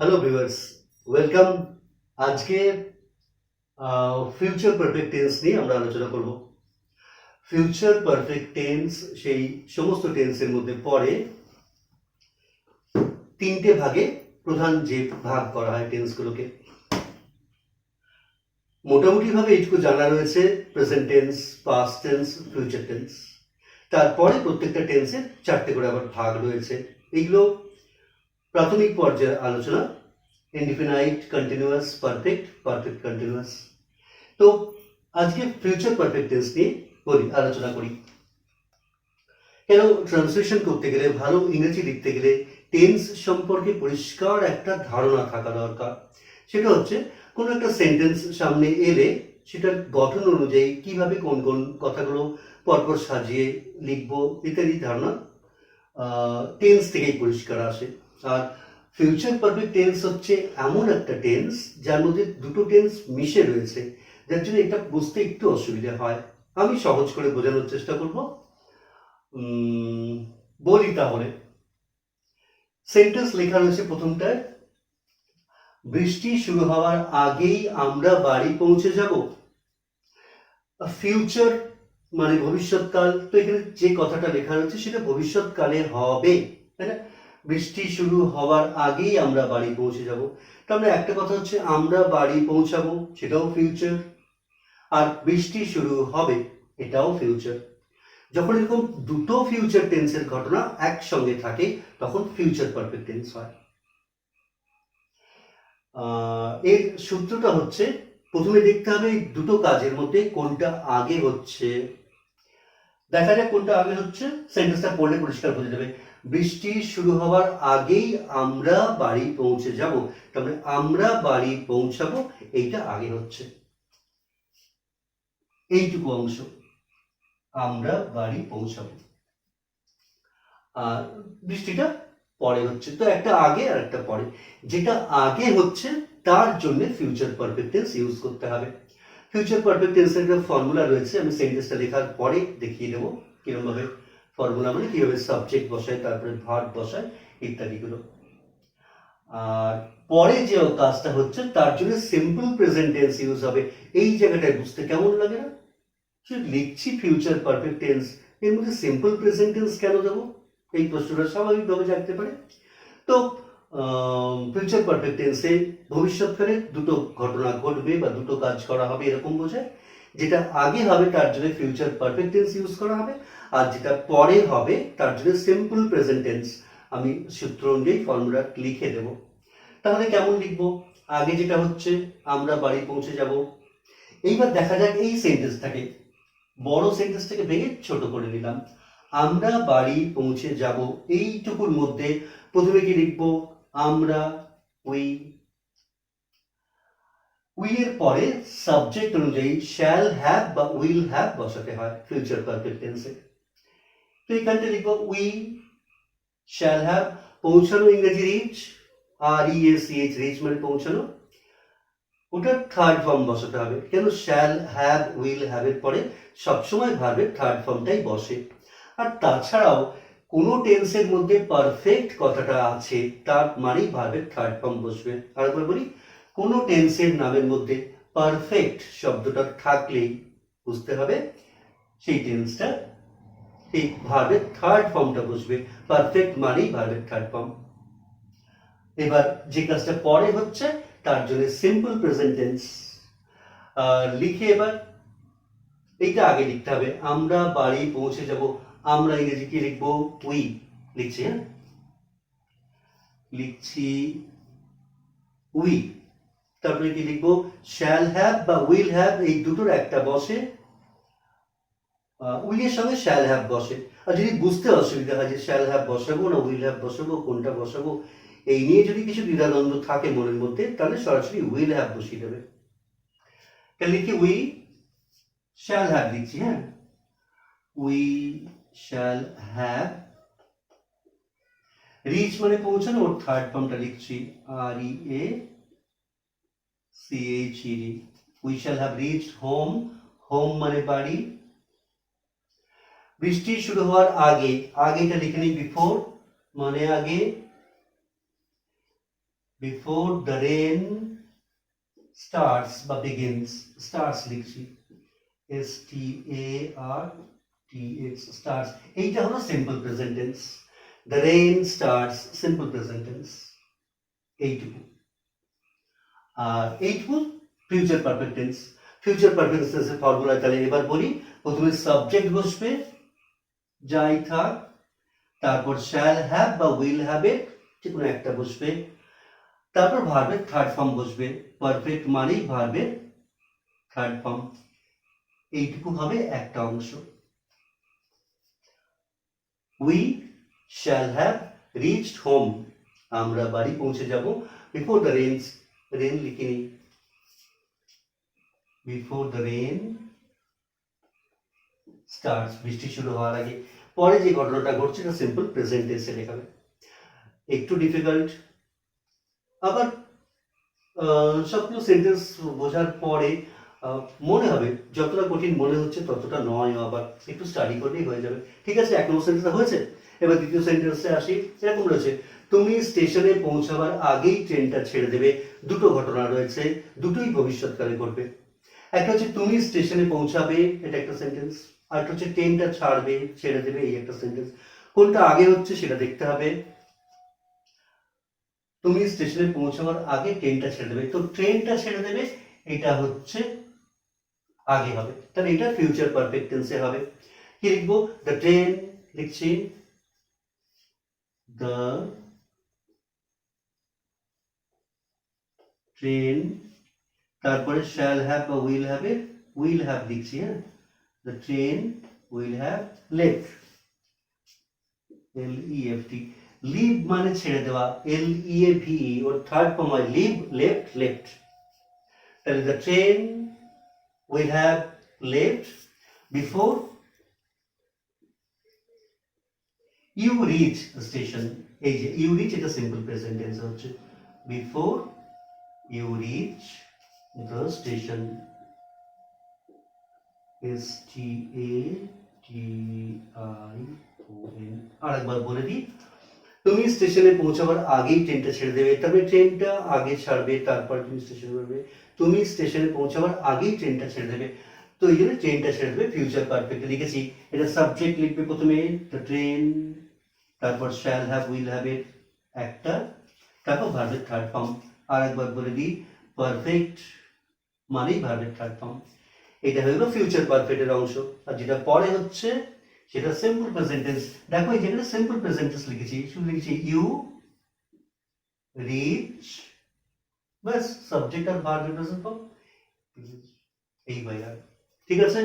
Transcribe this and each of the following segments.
Hello viewers, welcome. আজকে future perfect tense নিয়ে আমরা আলোচনা করব। ফিউচার পারফেক্ট টেন্স সেই সমস্ত টেন্সের মধ্যে পড়ে তিনটে ভাগে প্রধান যে ভাগ করা হয় টেন্সগুলোকে। মোটামুটিভাবে এইটুকু জানা রয়েছে present tense, past tense, future tense. তারপরে প্রত্যেকটা টেন্সের চারটে করে আবার ভাগ রয়েছে। এইগুলো প্রাথমিক পর্যায়ের আলোচনা। Indefinite, continuous, perfect, perfect continuous. তো আজকে ফিউচার পারফেক্ট টেন্স নিয়ে আলোচনা করি। কেন ট্রান্সলেশন করতে গেলে, ভালো ইংরেজি লিখতে গেলে টেন্স সম্পর্কে পরিষ্কার একটা ধারণা থাকা দরকার। সেটা হচ্ছে কোনো একটা সেন্টেন্স সামনে এলে সেটার গঠন অনুযায়ী কিভাবে কোন কোন কথাগুলো পরপর সাজিয়ে লিখবো ইত্যাদি ধারণা টেন্স থেকেই পরিষ্কার আসে। আর ফিউচার পারফেক্ট টেন্স হচ্ছে এমন একটা টেন্স যার মধ্যে দুটো টেন্স মিশে রয়েছে, যার জন্য এটা বুঝতে একটু অসুবিধা হয়। আমি সহজ করে বোঝানোর চেষ্টা করব। বলি তাহলে। সেন্টেন্স লেখা রয়েছে প্রথমটায়, বৃষ্টি শুরু হওয়ার আগেই আমরা বাড়ি পৌঁছে যাব। ফিউচার মানে ভবিষ্যৎকাল, তো এখানে যে কথাটা লেখা রয়েছে সেটা ভবিষ্যৎকালে হবে, তাই না? বৃষ্টি শুরু হওয়ার আগেই আমরা বাড়ি পৌঁছে যাব। তার মানে একটা কথা হচ্ছে আমরা বাড়ি পৌঁছাবো, সেটাও ফিউচার। আর বৃষ্টি শুরু হবে, এটাও ফিউচার। যখন এরকম দুটো ফিউচার টেন্সের ঘটনা একসঙ্গে থাকে তখন ফিউচার পারফেক্ট টেন্স হয়। এর সূত্রটা হচ্ছে, প্রথমে দেখতে হবে এই দুটো কাজের মধ্যে কোনটা আগে হচ্ছে। দেখা যাক কোনটা আগে হচ্ছে। সেন্টেন্সটা পড়লে পরিষ্কার বোঝা যাবে। বৃষ্টি শুরু হওয়ার আগেই আমরা বাড়ি পৌঁছে যাব, তারপরে আমরা বাড়ি পৌঁছাবো, এইটা আগে হচ্ছে। এইটুকু অংশ আমরা বাড়ি পৌঁছাবো, আর বৃষ্টিটা পরে হচ্ছে। তো একটা আগে আর একটা পরে। যেটা আগে হচ্ছে তার জন্য ফিউচার পারফেক্ট টেন্স ইউজ করতে হবে। ফিউচার পারফেক্ট টেন্সের একটা ফর্মুলা রয়েছে, আমি সেন্টেন্সটা লেখার পরে দেখিয়ে দেবো কিরকম ভাবে ফর্মুলা, মানে কিভাবে সাবজেক্ট বসায়, তারপরে ভার্ব বসায় ইত্যাদিগুলো। আর পরে যে কাজটা হচ্ছে তার জন্য সিম্পল প্রেজেন্ট টেন্স ইউজ হবে। এই জায়গাটায় বুঝতে কেমন লাগে না? লিখছি ফিউচার পারফেক্ট টেন্স, এর মধ্যে সিম্পল প্রেজেন্ট টেন্স কেন দেবো? এই প্রশ্নটা স্বাভাবিকভাবে জানতে পারে। তো ফিউচার পারফেক্ট টেন্সে ভবিষ্যৎকালে দুটো ঘটনা ঘটবে বা দুটো কাজ করা হবে এরকম বোঝায়। যেটা আগে হবে তার জন্য ফিউচার পারফেক্ট টেন্স ইউজ করা হবে, আর যেটা পরে হবে তার জন্য সিম্পল প্রেজেন্ট টেন্স। আমি সূত্র অনুযায়ী ফর্মুলা লিখে দেব। তাহলে কেমন লিখবো? আগে যেটা হচ্ছে আমরা বাড়ি পৌঁছে যাব। এইবার দেখা যাক এই সেন্টেন্সটাকে, বড় সেন্টেন্সটাকে ভেঙে ছোট করে নিলাম। আমরা বাড়ি পৌঁছে যাব, এইটুকুর মধ্যে প্রথমে কি লিখবো? আমরা, উই। উই এর পরে সাবজেক্ট অনুযায়ী শ্যাল হ্যাভ বা উইল হ্যাভ বসাতে হয় ফিউচার পারফেক্ট টেন্সে। তো এখানটা লিখবো উই শ্যাল হ্যাভ। পৌঁছানো ইংরেজি রিচ, REACH, রিচ মানে পৌঁছানো। ওটা থার্ড ফর্ম বসাতে হবে। কেন? শ্যাল হ্যাভ উইল হ্যাভ এর পরে সবসময় ভার্বের থার্ড ফর্মটাই বসে। আর তাছাড়াও কোনো টেন্সের মধ্যে পারফেক্ট কথাটা আছে তার মানেই ভার্বের থার্ড ফর্ম বসবে। আরেকবার বলি, কোনো টেন্সের নামের মধ্যে পারফেক্ট শব্দটা থাকলেই বুঝতে হবে সেই টেন্সটা, এই ভার্বের থার্ড ফর্মটা বসবে। পারফেক্ট মানেই ভার্বের থার্ড ফর্ম। এবার যে কাজটা পরে হচ্ছে তার জন্য সিম্পল প্রেজেন্ট টেন্স লিখে এবার এইটা আগে লিখতে হবে। আমরা বাড়ি পৌঁছে যাব, আমরা ইংরেজি কি লিখবো? উই লিখছি। হ্যাঁ, লিখছি উই। তারপরে কি লিখবো? শ্যাল হ্যাভ বা উইল হ্যাভ, এই দুটোর একটা বসে, উইল এর সঙ্গে শ্যাল হ্যাভ বসে। আর যদি বুঝতে অসুবিধা হয় যে শ্যাল হ্যাভ বসাবো না উইল হ্যাভ বসাবো, কোনটা বসাবো, এই নিয়ে যদি কিছু দ্বিধাদ্বন্দ্ব থাকে মনের মধ্যে, তাহলে সরাসরি উইল হ্যাভ বসিয়ে দেবে। তাহলে লিখি উই শ্যাল হ্যাভ লিখছি। হ্যাঁ, উই শ্যাল হ্যাভ। রিচ মানে পৌঁছানো, ওর থার্ড ফর্মটা লিখছি REACHED। We shall have reached home, home মানে বাড়ি। বৃষ্টি শুরু হওয়ার আগে, আগেটা লিখে নিই বিফোর, মানে আগে। বিফোর দ্য রেন স্টার্টস বা বিগিনস, স্টার্টস লিখছি STARTS, স্টার্টস, এইটা হলো simple present tense. The rain starts simple present tense, এইটুকু। আর এইটুকু future perfect tense. Future perfect টেন্সের ফর্মুলা তাহলে এবার বলি। প্রথমে সাবজেক্ট বসবে, যাই থাক, তারপর শ্যাল হ্যাভ বা উইল হ্যাভ এর যে কোনো একটা বসবে, তারপর ভার্বের থার্ড ফর্ম বসবে। পারফেক্ট মানেই ভার্বের থার্ড ফর্ম। এইটুকু হবে একটা অংশ। We shall have reached home, আমরা বাড়ি পৌঁছে যাব। বিফোর দ্য রেন্স, রেন লিখে নিই, বিফোর দ্য রেন স্টার্টস, বৃষ্টি শুরু হওয়ার আগে। পরে যে ঘটনাটা ঘটছে এটা সিম্পল প্রেজেন্ট টেন্সে লেখাবে। একটু ডিফিকাল্ট, আবার সবগুলো সেন্টেন্স বোঝার পরে মনে হবে যতটা কঠিন মনে হচ্ছে ততটা নয়, আবার একটু স্টাডি করলেই হয়ে যাবে। ঠিক আছে, এক নম্বর সেন্টেন্সটা হয়েছে। এবার দ্বিতীয় সেন্টেন্সে আসি। এরকম রয়েছে, তুমি স্টেশনে পৌঁছাবার আগেই ট্রেনটা ছেড়ে দেবে। দুটো ঘটনা রয়েছে, দুটোই ভবিষ্যৎকালে ঘটবে। একটা হচ্ছে তুমি স্টেশনে পৌঁছাবে, এটা একটা সেন্টেন্স। আর একটা হচ্ছে ট্রেনটা ছাড়বে, ছেড়ে দেবে, এই একটা সেন্টেন্স। কোনটা আগে হচ্ছে সেটা দেখতে হবে। তুমি স্টেশনে পৌঁছাবার আগে ট্রেনটা ছেড়ে দেবে, তো ট্রেনটা ছেড়ে দেবে এটা হচ্ছে আগে হবে, তাহলে এটা ফিউচার পারফেক্ট টেন্সে হবে। কি লিখবো? দ্য ট্রেন লিখছি, দ্য ট্রেন, তারপরে শ্যাল হ্যাভ বা উইল হ্যাভ এর উইল হ্যাভ লিখছি। হ্যাঁ, the train will have left, LEFT। Leave মানে ছেড়ে দেওয়া, LEAVE, ওর থার্ড ফর্ম হয় লিভ, লেফট, লেফট। তাহলে the train will have left before you reach the station. এই যে ইউ রিচ, এটা সিম্পল প্রেজেন্ট টেন্স হচ্ছে, before you reach the station, STATION। আর একবার বলে দিই, তুমি স্টেশনে পৌঁছাবার আগেই ট্রেনটা ছেড়ে দেবে, তবে ট্রেনটা আগে ছাড়বে, তারপর তুমি স্টেশনে উঠবে। তুমি স্টেশনে পৌঁছাবার আগেই ট্রেনটা ছেড়ে দেবে, তো এই জন্য ট্রেনটা ছেড়ে দেবে ফিউচার পারফেক্ট লিখেছি। এটা সাবজেক্ট লিখবে প্রথমে দ্য ট্রেন, তারপর শ্যাল হ্যাভ উইল হ্যাভ এর একটা, তারপর ভার্বের থার্ড ফর্ম। আর একবার বলে দিই, পারফেক্ট মানেই ভার্বের থার্ড ফর্ম। এটা হয়ে গেল ফিউচার পারফেক্টের অংশ। আর যেটা পরে হচ্ছে সেটা সিম্পল প্রেজেন্ট টেন্স। দেখো এই যেখানে সিম্পল প্রেজেন্ট টেন্স লিখেছি, শুধু লিখেছি ইউ রিচ, বাস সাবজেক্ট আর ভার্ব প্রেজেন্ট ফর্ম, এই হয়ে গেল। ঠিক আছে,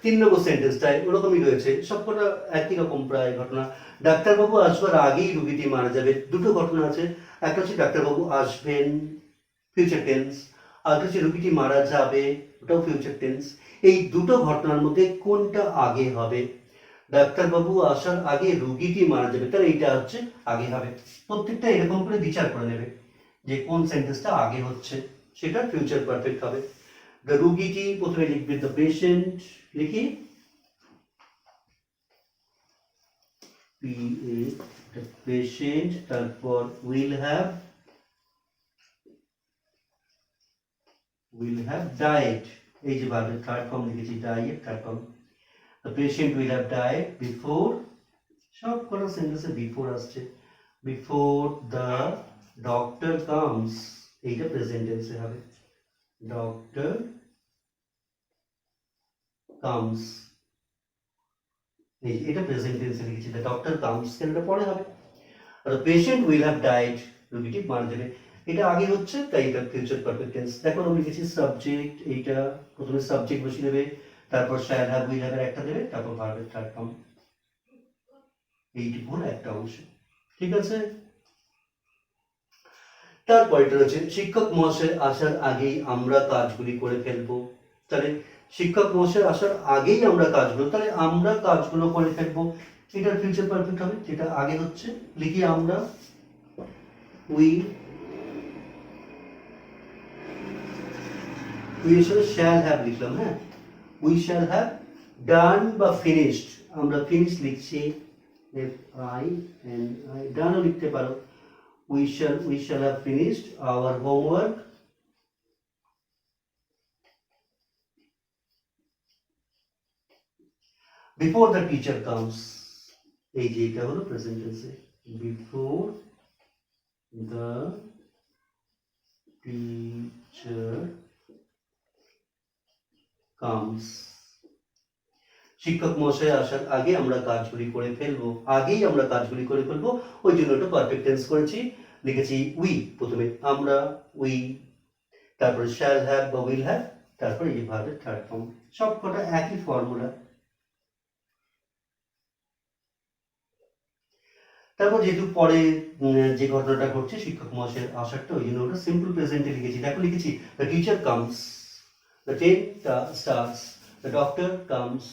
3 নম্বর সেন্টেন্সটায় ওরকমই রয়েছে, সবকটা একই রকম প্রায় ঘটনা। ডাক্তারবাবু আসবার আগেই রুগীটি মারা যাবে। দুটো ঘটনা আছে, একটা হচ্ছে ডাক্তারবাবু আসবেন, ফিউচার টেন্স, আর হচ্ছে রুগীটি মারা যাবে, ওটাও ফিউচার টেন্স। এই দুটো ঘটনার মধ্যে কোনটা আগে হবে? ডাক্তারবাবু আসার আগে রুগীটি মারা যাবে, তাহলে এইটা হচ্ছে আগে হবে। প্রত্যেকটা এরকম করে বিচার করে নেবে যে কোন সেন্টেন্সটা আগে হচ্ছে, সেটা ফিউচার পারফেক্ট হবে। দ্য রুগীটি প্রথমে লিখবে দ্য পেশেন্ট, লিখি PA, দ্য পেশেন্ট, তারপর উইল হ্যাভ ডাইড, এই যে ভার্বের থার্ড ফর্ম লিখেছি, died third form. The patient will have died before, সব কটা সেন্টেন্সে বিফোর আসছে, বিফোর দ্য ডক্টর কামস, এইটা প্রেজেন্ট টেন্সে হবে, ডক্টর কামস, এই এটা প্রেজেন্ট টেন্সে লিখেছি, দ্য ডক্টর কামস, এটা পরে হবে। আর পেশেন্ট উইল হ্যাভ ডাইড, রোগীটি মারা যাবে, এটা আগে হচ্ছে, তাই এটা ফিউচার পারফেক্ট টেন্স। দেখো আমি লিখেছি সাবজেক্ট, এইটা প্রথমে সাবজেক্ট বসিয়ে দেবে, তারপর শ্যাল হ্যাভ উইল হ্যাভ এর একটা দেবে, তারপর ভার্বের থার্ড ফর্ম। এইটুকু একটা অংশ। ঠিক আছে, তারপরটা রয়েছে শিক্ষক মহাশয় আসার আগেই আমরা কাজগুলি করে ফেলবো। তাহলে শিক্ষক মহাশয় আসার আগেই আমরা কাজগুলো, তাহলে আমরা কাজগুলো করে ফেলবো, এটা ফিউচার পারফেক্ট হবে, যেটা আগে হচ্ছে। লিখি আমরা, উই হিসেবে শ্যাল হ্যাভ লিখলাম। হ্যাঁ, উই শ্যাল হ্যাভ ডান বা ফিনিশড, আমরা ফিনিশ লিখছি, FINI, ডানও লিখতে পারো। we shall have finished our homework. Before the teacher comes, এই যে এটা হলো প্রেজেন্ট টেন্সে, before the teacher comes, শিক্ষক মহাশয় আসার আগে আমরা কাজগুলি করে ফেলবো, আগেই আমরা কাজগুলি করে ফেলবো, ওই জন্য একটা পারফেক্ট টেন্স করেছি, লিখেছি উই, প্রথমে আমরা, উই, তারপরে শ্যাল হ্যাভ বা উইল হ্যাভ, তারপরে এই ভার্বের থার্ড ফর্ম, সব কটা একই ফর্মুলা। তারপর যেহেতু পরে যে ঘটনাটা ঘটছে শিক্ষক মহাশয়ের আসারটা, ওই জন্য ওটা সিম্পল প্রেজেন্টে লিখেছি। দেখো লিখেছি the teacher comes, the train starts, the doctor comes,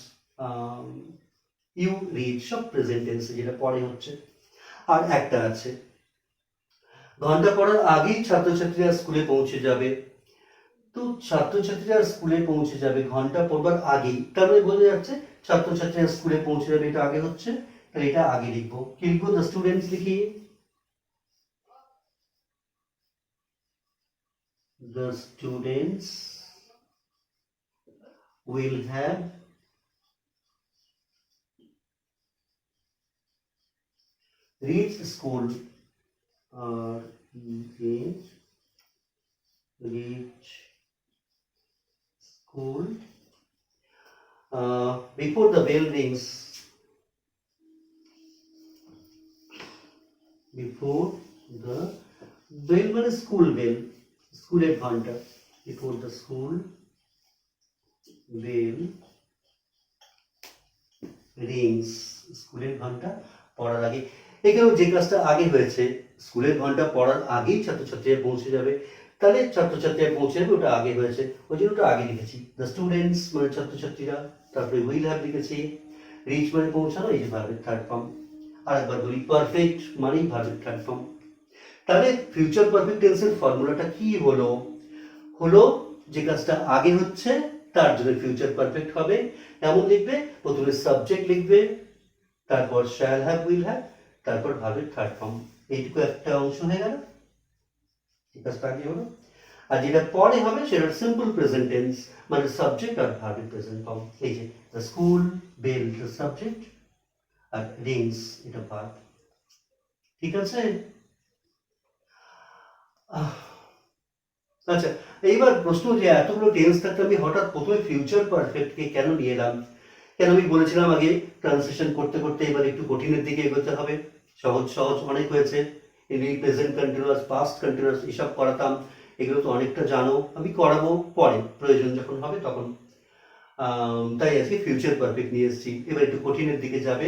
you read, সব প্রেজেন্ট টেন্সে, যেটা পরে হচ্ছে। আর একটা আছে, ঘন্টা পড়ার আগেই ছাত্রছাত্রীরা স্কুলে পৌঁছে যাবে। তো ছাত্রছাত্রীরা স্কুলে পৌঁছে যাবে ঘন্টা পড়বার আগেই, তার মানে বোঝা যাচ্ছে ছাত্রছাত্রীরা স্কুলে পৌঁছে যাবে, এটা আগে হচ্ছে, তাহলে এটা আগে লিখবো। কি লিখবো? দ্য স্টুডেন্টস লিখি, the students will have reached school, or reach school before the bell rings, before the bell মানে স্কুল বেল, স্কুলের ঘন্টা, before the school bell rings, স্কুলের ঘন্টা পড়ার আগে। এখানেও যে কাজটা আগে হয়েছে, স্কুলের ঘন্টা পড়ার আগেই ছাত্রছাত্রীরা পৌঁছে যাবে, তাহলে ছাত্রছাত্রীরা পৌঁছে যাবে, ওটা আগে হয়েছে, ওই জন্য ওটা আগে লিখেছি। দ্য স্টুডেন্টস মানে ছাত্রছাত্রীরা, তারপরে উইল হ্যাভ লিখেছি, রিচ মানে পৌঁছানো, এই যে ভার্বের থার্ড ফর্ম। আর একবার বলি, পারফেক্ট মানেই ভার্বের থার্ড ফর্ম। তাহলে ফিউচার পারফেক্ট টেন্সের ফর্মুলাটা কি হলো? হলো যে কাজটা আগে হচ্ছে তার জন্য ফিউচার পারফেক্ট হবে, এমন লিখবে, প্রথমে সাবজেক্ট লিখবে, তারপর শ্যাল হ্যাভ, উইল হ্যাভ, তারপর ভার্বের থার্ড ফর্ম। এইটুকু একটা অংশ হয়ে গেল, এই কাজটা আগে হলো। আর যেটা পরে হবে সেটা সিম্পল প্রেজেন্ট টেন্স, মানে সাবজেক্ট আর ভার্বের প্রেজেন্ট ফর্ম। এই যে the school bell, the subject, আর রিংস এটা ভার্ব। ঠিক আছে? আচ্ছা, এইবার প্রশ্ন যে এতগুলো টেন্স থাকতে আমি হঠাৎ প্রথমে ফিউচার পারফেক্টকে কেন নিয়ে এলাম? কেন আমি বলেছিলাম আগে ট্রান্সলেশন করতে করতে এবার একটু কঠিনের দিকে এগোতে হবে। সহজ সহজ অনেক হয়েছে, এমনি প্রেজেন্ট কন্টিনিউয়াস, পাস্ট কন্টিনিউয়াস এসব করাতাম, এগুলো তো অনেকটা জানো, আমি করাবো পরে, প্রয়োজন যখন হবে তখন। তাই আজকে ফিউচার পারফেক্ট নিয়ে এসেছি। এবার একটু কঠিনের দিকে যাবে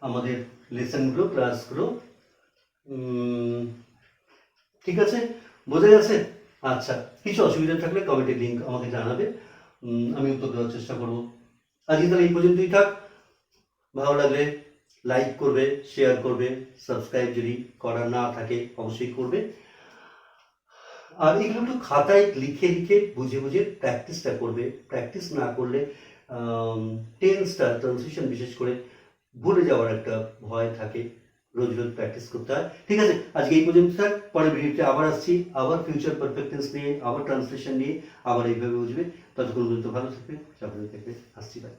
আমাদের লেসনগুলো, ক্লাসগুলো। ঠিক আছে, বোঝা গেছে? আচ্ছা, কিছু অসুবিধা থাকলে কমেন্টের লিঙ্ক আমাকে জানাবে, আমি উত্তর দেওয়ার চেষ্টা করবো। আজকে তাহলে এই পর্যন্তই থাক। ভালো লাগলে লাইক করবে, শেয়ার করবে, সাবস্ক্রাইব যদি করা না থাকে অবশ্যই করবে। আর এগুলো একটু খাতায় লিখে লিখে বুঝে বুঝে প্র্যাকটিসটা করবে। প্র্যাকটিস না করলে টেন্সটা, ট্রান্সলেশন বিশেষ করে ভুলে যাওয়ার একটা ভয় থাকে, রোজ রোজ প্র্যাকটিস করতে হয়। ঠিক আছে, আজকে এই পর্যন্ত থাক, পরের ভিডিওতে আবার আসছি, আবার ফিউচার পারফেক্ট টেন্স নিয়ে, আবার ট্রান্সলেশন নিয়ে, আবার এইভাবে বুঝবে। ততক্ষণ পর্যন্ত ভালো থাকবে, সাবধানে থাকবে, আসছি, বাই।